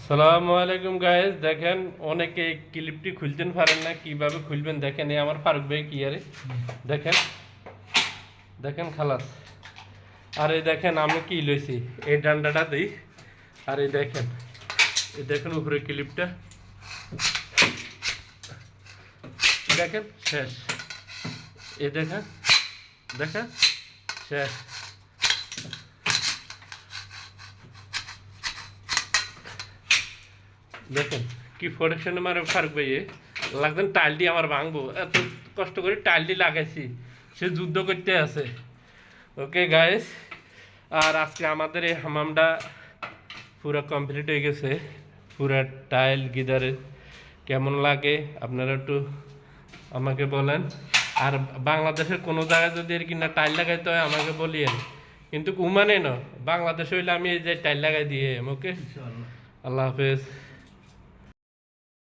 সালামু আলাইকুম গাইস, দেখেন অনেকে ক্লিপটি খুলতেন পারেন না, কিভাবে খুলবেন দেখেন। এই আমার ফারুক ভাই কি আরে দেখেন, দেখেন খালাস। আর এই দেখেন আমি কি লইছি, এই ডান্ডাটা দিই। আর এই দেখেন উপরে ক্লিপটা দেখেন শেষ। এই দেখেন দেখেন শেষ। দেখেন কি প্রোডাকশনে মারে ফারুক ভাই, লাগতেন টাইলটি আমার ভাঙবো, এত কষ্ট করে টাইলটি লাগাইছি, সে যুদ্ধ করতে আছে। ওকে গাইস, আর আজকে আমাদের এই হামামটা পুরো কমপ্লিট হয়ে গেছে। পুরা টাইল গিদারে কেমন লাগে আপনারা একটু আমাকে বলেন। আর বাংলাদেশের কোনো জায়গায় যদি আর কি না টাইল লাগাইতে হয় আমাকে বলিয়েন, কিন্তু উমানে না, বাংলাদেশ হইলে আমি এই যে টাইল লাগাই দিয়ে। ওকে, আল্লাহ হাফেজ।